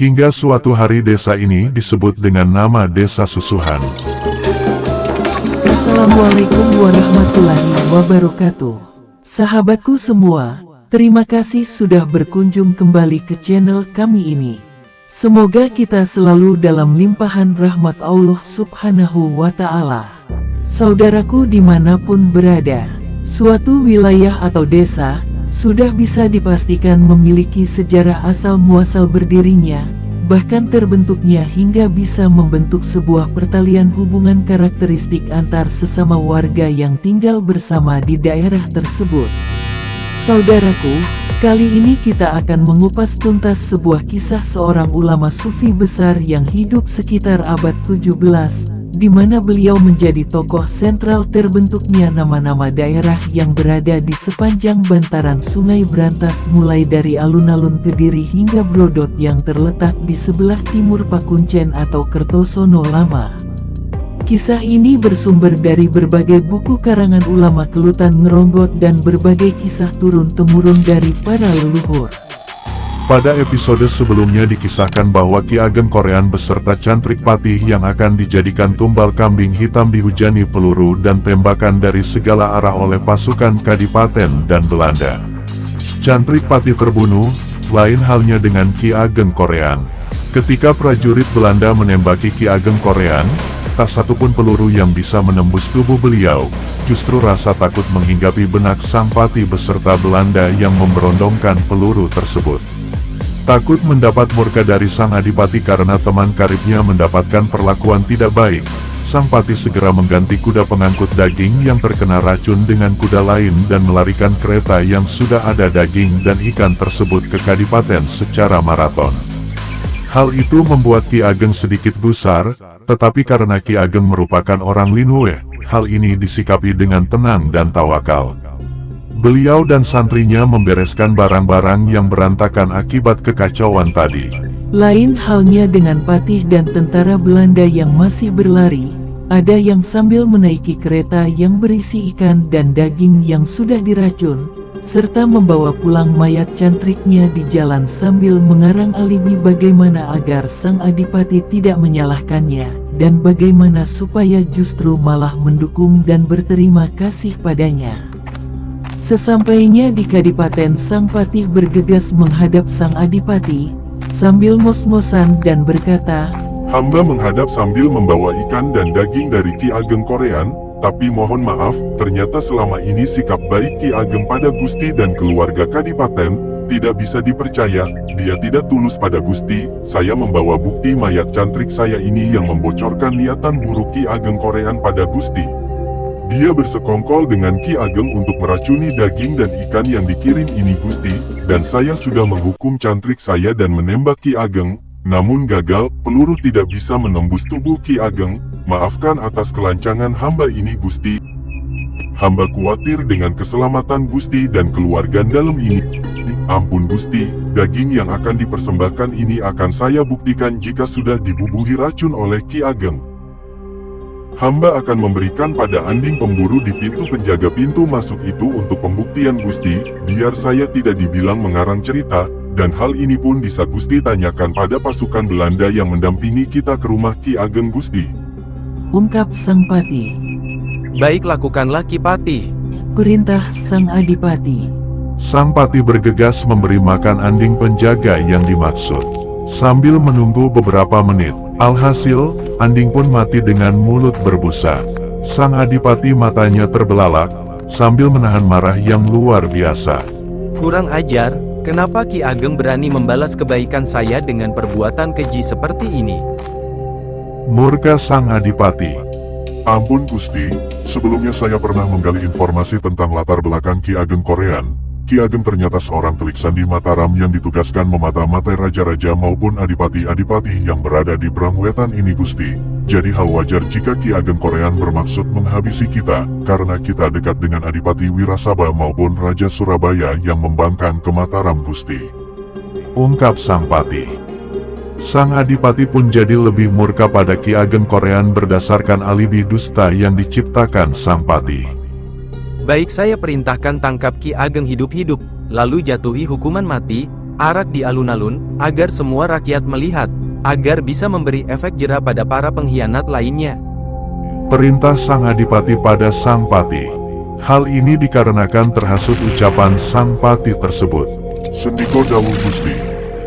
Hingga suatu hari desa ini disebut dengan nama Desa Susuhan. Assalamualaikum warahmatullahi wabarakatuh. Sahabatku semua, terima kasih sudah berkunjung kembali ke channel kami ini. Semoga kita selalu dalam limpahan rahmat Allah Subhanahu wa Ta'ala. Saudaraku dimanapun berada, suatu wilayah atau desa sudah bisa dipastikan memiliki sejarah asal-muasal berdirinya, bahkan terbentuknya hingga bisa membentuk sebuah pertalian hubungan karakteristik antar sesama warga yang tinggal bersama di daerah tersebut. Saudaraku, kali ini kita akan mengupas tuntas sebuah kisah seorang ulama sufi besar yang hidup sekitar abad 17, di mana beliau menjadi tokoh sentral terbentuknya nama-nama daerah yang berada di sepanjang bantaran Sungai Brantas mulai dari alun-alun Kediri hingga Brodot yang terletak di sebelah timur Pakuncen atau Kertosono Lama. Kisah ini bersumber dari berbagai buku karangan ulama Kelutan Ngeronggot dan berbagai kisah turun-temurun dari para leluhur. Pada episode sebelumnya dikisahkan bahwa Ki Ageng Korean beserta Cantrik Patih yang akan dijadikan tumbal kambing hitam dihujani peluru dan tembakan dari segala arah oleh pasukan Kadipaten dan Belanda. Cantrik Patih terbunuh, lain halnya dengan Ki Ageng Korean. Ketika prajurit Belanda menembaki Ki Ageng Korean, tak satupun peluru yang bisa menembus tubuh beliau, justru rasa takut menghinggapi benak Sang Patih beserta Belanda yang memberondongkan peluru tersebut. Takut mendapat murka dari Sang Adipati karena teman karibnya mendapatkan perlakuan tidak baik, Sang Patih segera mengganti kuda pengangkut daging yang terkena racun dengan kuda lain dan melarikan kereta yang sudah ada daging dan ikan tersebut ke Kadipaten secara maraton. Hal itu membuat Ki Ageng sedikit gusar, tetapi karena Ki Ageng merupakan orang Linue, hal ini disikapi dengan tenang dan tawakal. Beliau dan santrinya membereskan barang-barang yang berantakan akibat kekacauan tadi. Lain halnya dengan Patih dan tentara Belanda yang masih berlari, ada yang sambil menaiki kereta yang berisi ikan dan daging yang sudah diracun, serta membawa pulang mayat cantriknya di jalan sambil mengarang alibi bagaimana agar Sang Adipati tidak menyalahkannya, dan bagaimana supaya justru malah mendukung dan berterima kasih padanya. Sesampainya di Kadipaten, Sang Patih bergegas menghadap Sang Adipati, sambil mos-mosan dan berkata, "Hamba menghadap sambil membawa ikan dan daging dari Ki Ageng Korean, tapi mohon maaf, ternyata selama ini sikap baik Ki Ageng pada Gusti dan keluarga Kadipaten tidak bisa dipercaya. Dia tidak tulus pada Gusti. Saya membawa bukti mayat cantrik saya ini yang membocorkan niatan buruk Ki Ageng Korean pada Gusti. Dia bersekongkol dengan Ki Ageng untuk meracuni daging dan ikan yang dikirim ini Gusti, dan saya sudah menghukum cantrik saya dan menembak Ki Ageng, namun gagal, peluru tidak bisa menembus tubuh Ki Ageng. Maafkan atas kelancangan hamba ini Gusti. Hamba khawatir dengan keselamatan Gusti dan keluarga dalam ini. Ampun Gusti, daging yang akan dipersembahkan ini akan saya buktikan jika sudah dibubuhi racun oleh Ki Ageng. Hamba akan memberikan pada Anding pemburu di pintu penjaga pintu masuk itu untuk pembuktian Gusti, biar saya tidak dibilang mengarang cerita, dan hal ini pun bisa Gusti tanyakan pada pasukan Belanda yang mendampingi kita ke rumah Ki Ageng Gusti," ungkap Sang Patih. "Baik, lakukanlah Ki Patih," perintah Sang Adipati. Sang Patih bergegas memberi makan Anding penjaga yang dimaksud. Sambil menunggu beberapa menit, alhasil, Anding pun mati dengan mulut berbusa. Sang Adipati matanya terbelalak, sambil menahan marah yang luar biasa. "Kurang ajar, kenapa Ki Ageng berani membalas kebaikan saya dengan perbuatan keji seperti ini?" Murka Sang Adipati. "Ampun Gusti, sebelumnya saya pernah menggali informasi tentang latar belakang Ki Ageng Korean. Ki Ageng ternyata seorang telik sandi Mataram yang ditugaskan memata-matai raja-raja maupun adipati-adipati yang berada di Brangwetan ini Gusti. Jadi hal wajar jika Ki Ageng Korean bermaksud menghabisi kita, karena kita dekat dengan Adipati Wirasaba maupun Raja Surabaya yang membangkang ke Mataram Gusti," ungkap Sang Patih. Sang Adipati pun jadi lebih murka pada Ki Ageng Korean berdasarkan alibi dusta yang diciptakan Sang Patih. "Baik, saya perintahkan tangkap Ki Ageng hidup-hidup, lalu jatuhi hukuman mati, Arak di alun-alun, agar semua rakyat melihat, agar bisa memberi efek jera pada para pengkhianat lainnya. Perintah Sang Adipati pada Sang Pati. Hal ini dikarenakan terhasut ucapan Sang Pati tersebut. Sendiko dawuh Gusti.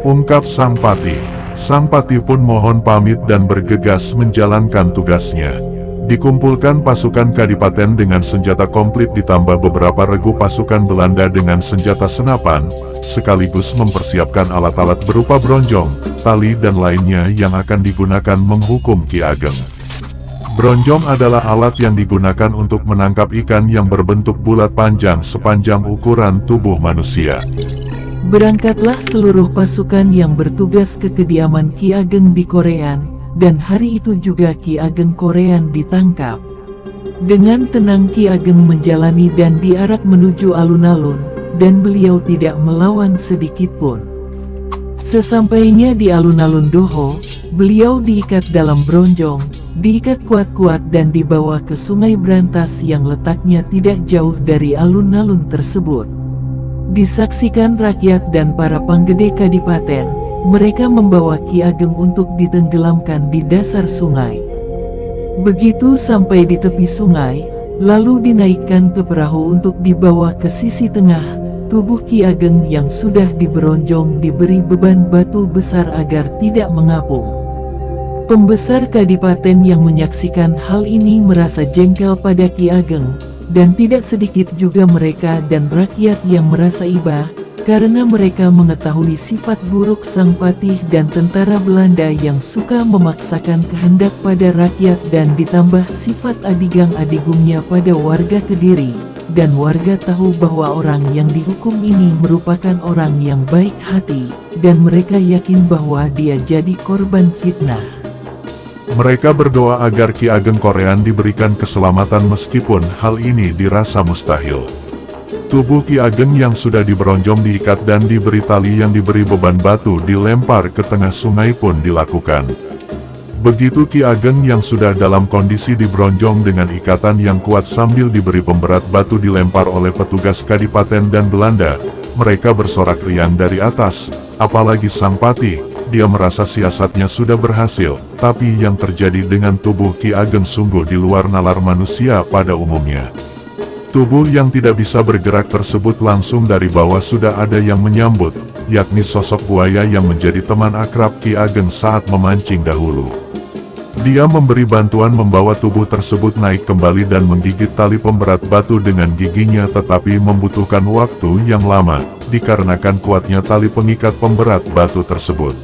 Ungkap Sang Pati. Sang Pati pun mohon pamit dan bergegas menjalankan tugasnya. Dikumpulkan pasukan kadipaten dengan senjata komplit ditambah beberapa regu pasukan Belanda dengan senjata senapan, sekaligus mempersiapkan alat-alat berupa bronjong, tali dan lainnya yang akan digunakan menghukum Ki Ageng. Bronjong adalah alat yang digunakan untuk menangkap ikan yang berbentuk bulat panjang sepanjang ukuran tubuh manusia. Berangkatlah seluruh pasukan yang bertugas ke kediaman Ki Ageng di Korean, dan hari itu juga Ki Ageng Korean ditangkap. Dengan tenang Ki Ageng menjalani dan diarak menuju alun-alun, dan beliau tidak melawan sedikitpun. Sesampainya di alun-alun Doho, beliau diikat dalam bronjong, diikat kuat-kuat dan dibawa ke Sungai Brantas yang letaknya tidak jauh dari alun-alun tersebut. Disaksikan rakyat dan para panggede kadipaten, mereka membawa Ki Ageng untuk ditenggelamkan di dasar sungai. Begitu sampai di tepi sungai, lalu dinaikkan ke perahu untuk dibawa ke sisi tengah. Tubuh Ki Ageng yang sudah diberonjong diberi beban batu besar agar tidak mengapung. Pembesar kadipaten yang menyaksikan hal ini merasa jengkel pada Ki Ageng, dan tidak sedikit juga mereka dan rakyat yang merasa iba, karena mereka mengetahui sifat buruk Sang Patih dan tentara Belanda yang suka memaksakan kehendak pada rakyat dan ditambah sifat adigang-adigungnya pada warga Kediri, dan warga tahu bahwa orang yang dihukum ini merupakan orang yang baik hati, dan mereka yakin bahwa dia jadi korban fitnah. Mereka berdoa agar Ki Ageng Korean diberikan keselamatan meskipun hal ini dirasa mustahil. Tubuh Ki Ageng yang sudah diberonjong diikat dan diberi tali yang diberi beban batu dilempar ke tengah sungai pun dilakukan. Begitu Ki Ageng yang sudah dalam kondisi diberonjong dengan ikatan yang kuat sambil diberi pemberat batu dilempar oleh petugas kadipaten dan Belanda, mereka bersorak riang dari atas, apalagi Sang Patih, dia merasa siasatnya sudah berhasil, tapi yang terjadi dengan tubuh Ki Ageng sungguh di luar nalar manusia pada umumnya. Tubuh yang tidak bisa bergerak tersebut langsung dari bawah sudah ada yang menyambut, yakni sosok buaya yang menjadi teman akrab Ki Ageng saat memancing dahulu. Dia memberi bantuan membawa tubuh tersebut naik kembali dan menggigit tali pemberat batu dengan giginya, tetapi membutuhkan waktu yang lama, dikarenakan kuatnya tali pengikat pemberat batu tersebut.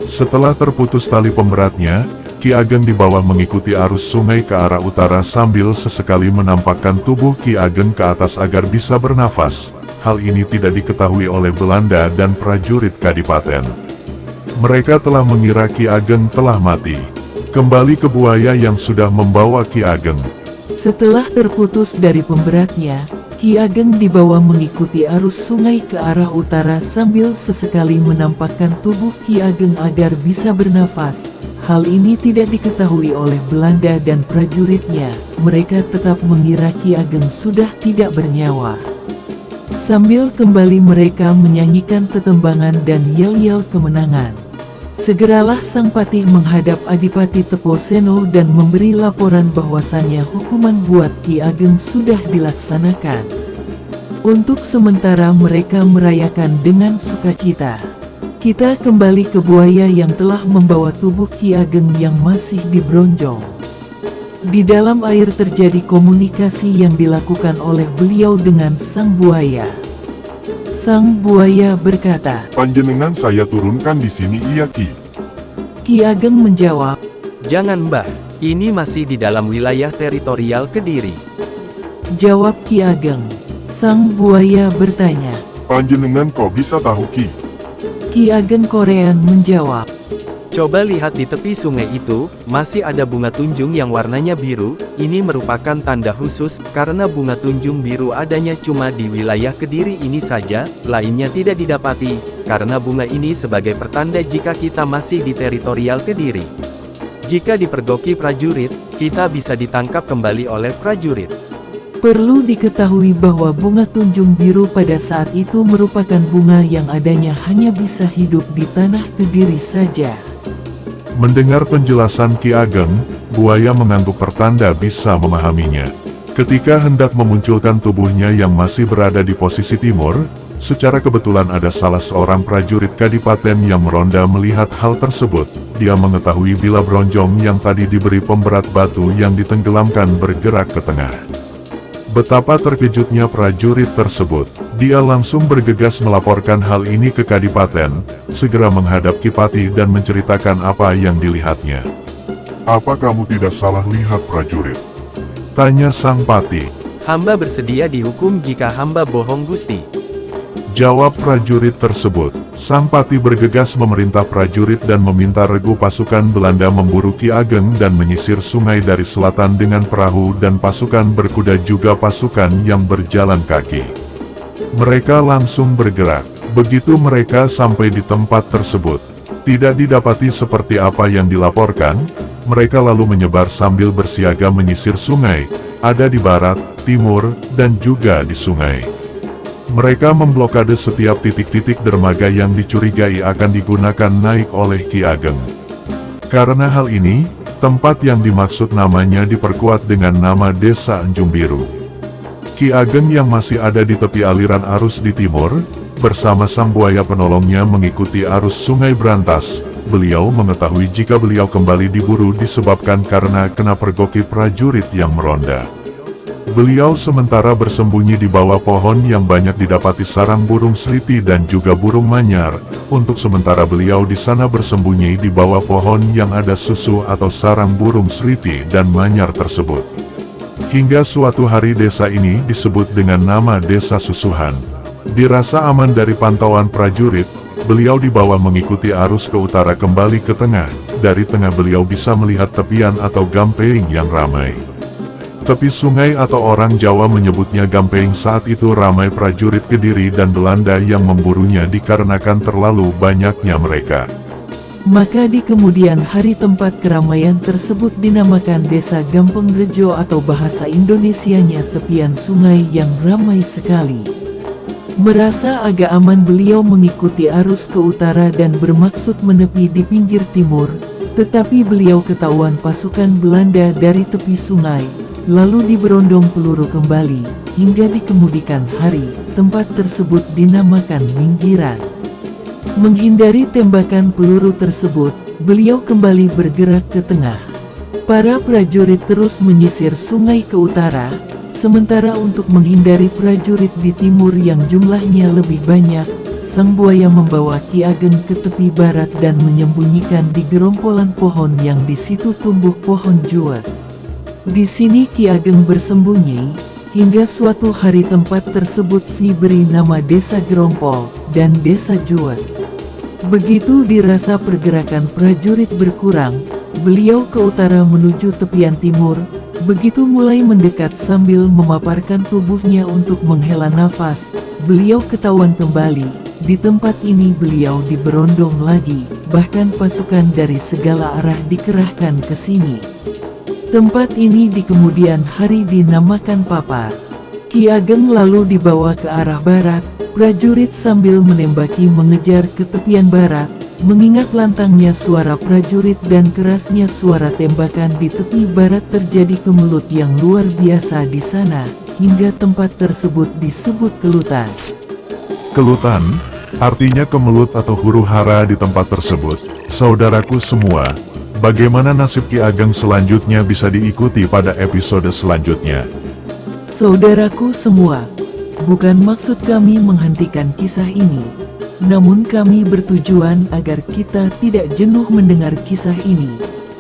Setelah terputus tali pemberatnya, Ki Ageng di bawah mengikuti arus sungai ke arah utara sambil sesekali menampakkan tubuh Ki Ageng ke atas agar bisa bernafas. Hal ini tidak diketahui oleh Belanda dan prajurit kadipaten. Mereka telah mengira Ki Ageng telah mati. Kembali ke buaya yang sudah membawa Ki Ageng. Setelah terputus dari pemberatnya, Ki Ageng dibawa mengikuti arus sungai ke arah utara sambil sesekali menampakkan tubuh Ki Ageng agar bisa bernafas. Hal ini tidak diketahui oleh Belanda dan prajuritnya. Mereka tetap mengira Ki Ageng sudah tidak bernyawa. Sambil kembali mereka menyanyikan tetembangan dan yel-yel kemenangan. Segeralah Sang Patih menghadap Adipati Teposeno dan memberi laporan bahwasannya hukuman buat Ki Ageng sudah dilaksanakan. Untuk sementara mereka merayakan dengan sukacita. Kita kembali ke buaya yang telah membawa tubuh Ki Ageng yang masih diberonjong. Di dalam air terjadi komunikasi yang dilakukan oleh beliau dengan sang buaya. Sang buaya berkata, Panjenengan saya turunkan di sini iya Ki. Ki Ageng menjawab, Jangan Mbah, ini masih di dalam wilayah teritorial Kediri. Jawab Ki Ageng. Sang buaya bertanya, Panjenengan kok bisa tahu Ki? Ki Ageng Korean menjawab, Coba lihat di tepi sungai itu, masih ada bunga tunjung yang warnanya biru. Ini merupakan tanda khusus, karena bunga tunjung biru adanya cuma di wilayah Kediri ini saja, lainnya tidak didapati, karena bunga ini sebagai pertanda jika kita masih di teritorial Kediri. Jika dipergoki prajurit, kita bisa ditangkap kembali oleh prajurit. Perlu diketahui bahwa bunga tunjung biru pada saat itu merupakan bunga yang adanya hanya bisa hidup di tanah Kediri saja. Mendengar penjelasan Ki Ageng, buaya mengangguk pertanda bisa memahaminya. Ketika hendak memunculkan tubuhnya yang masih berada di posisi timur, secara kebetulan ada salah seorang prajurit kadipaten yang meronda melihat hal tersebut. Dia mengetahui bila bronjong yang tadi diberi pemberat batu yang ditenggelamkan bergerak ke tengah. Betapa terkejutnya prajurit tersebut. Dia langsung bergegas melaporkan hal ini ke Kadipaten, segera menghadap Ki Patih dan menceritakan apa yang dilihatnya. Apa kamu tidak salah lihat prajurit? Tanya sang Patih. Hamba bersedia dihukum jika hamba bohong Gusti. Jawab prajurit tersebut. Sang Patih bergegas memerintah prajurit dan meminta regu pasukan Belanda memburu Ki Ageng dan menyisir sungai dari selatan dengan perahu dan pasukan berkuda juga pasukan yang berjalan kaki. Mereka langsung bergerak. Begitu mereka sampai di tempat tersebut, tidak didapati seperti apa yang dilaporkan. Mereka lalu menyebar sambil bersiaga menyisir sungai, ada di barat, timur, dan juga di sungai. Mereka memblokade setiap titik-titik dermaga yang dicurigai akan digunakan naik oleh Ki Ageng. Karena hal ini, tempat yang dimaksud namanya diperkuat dengan nama Desa Enjung Biru. Ki Ageng yang masih ada di tepi aliran arus di timur, bersama sang buaya penolongnya mengikuti arus sungai Brantas. Beliau mengetahui jika beliau kembali diburu disebabkan karena kena pergoki prajurit yang meronda. Beliau sementara bersembunyi di bawah pohon yang banyak didapati sarang burung seliti dan juga burung manyar. Untuk sementara beliau di sana bersembunyi di bawah pohon yang ada susu atau sarang burung seliti dan manyar tersebut. Hingga suatu hari desa ini disebut dengan nama Desa Susuhan. Dirasa aman dari pantauan prajurit, beliau dibawa mengikuti arus ke utara kembali ke tengah. Dari tengah beliau bisa melihat tepian atau gampeng yang ramai. Tepi sungai atau orang Jawa menyebutnya gampeng saat itu ramai prajurit Kediri dan Belanda yang memburunya dikarenakan terlalu banyaknya mereka. Maka di kemudian hari tempat keramaian tersebut dinamakan Desa Gampeng Rejo atau bahasa Indonesianya tepian sungai yang ramai sekali. Merasa agak aman beliau mengikuti arus ke utara dan bermaksud menepi di pinggir timur, tetapi beliau ketahuan pasukan Belanda dari tepi sungai. Lalu diberondong peluru kembali, hingga di kemudian hari, tempat tersebut dinamakan Minggiran. Menghindari tembakan peluru tersebut, beliau kembali bergerak ke tengah. Para prajurit terus menyisir sungai ke utara, sementara untuk menghindari prajurit di timur yang jumlahnya lebih banyak, sang buaya membawa Ki Ageng ke tepi barat dan menyembunyikan di gerombolan pohon yang di situ tumbuh pohon juwet. Di sini Ki Ageng bersembunyi, hingga suatu hari tempat tersebut diberi nama Desa Gerompol dan Desa Juwet. Begitu dirasa pergerakan prajurit berkurang, beliau ke utara menuju tepian timur. Begitu mulai mendekat sambil memaparkan tubuhnya untuk menghela nafas, beliau ketahuan kembali. Di tempat ini beliau diberondong lagi, bahkan pasukan dari segala arah dikerahkan ke sini. Tempat ini di kemudian hari dinamakan Papar. Ki Ageng lalu dibawa ke arah barat, prajurit sambil menembaki mengejar ke tepian barat, mengingat lantangnya suara prajurit dan kerasnya suara tembakan di tepi barat terjadi kemelut yang luar biasa di sana, hingga tempat tersebut disebut Kelutan. Kelutan, artinya kemelut atau huru-hara di tempat tersebut. Saudaraku semua, bagaimana nasib Ki Ageng selanjutnya bisa diikuti pada episode selanjutnya. Saudaraku semua, bukan maksud kami menghentikan kisah ini, namun kami bertujuan agar kita tidak jenuh mendengar kisah ini,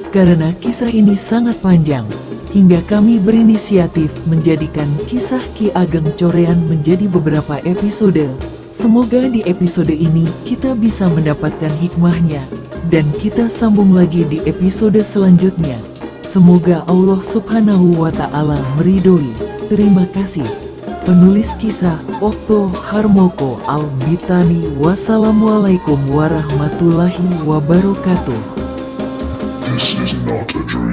karena kisah ini sangat panjang, hingga kami berinisiatif menjadikan kisah Ki Ageng Corean menjadi beberapa episode. Semoga di episode ini kita bisa mendapatkan hikmahnya, dan kita sambung lagi di episode selanjutnya. Semoga Allah Subhanahu wa Ta'ala meridhoi. Terima kasih. Penulis kisah Okto Harmoko Al-Bitani. Wassalamualaikum warahmatullahi wabarakatuh. This is not a dream.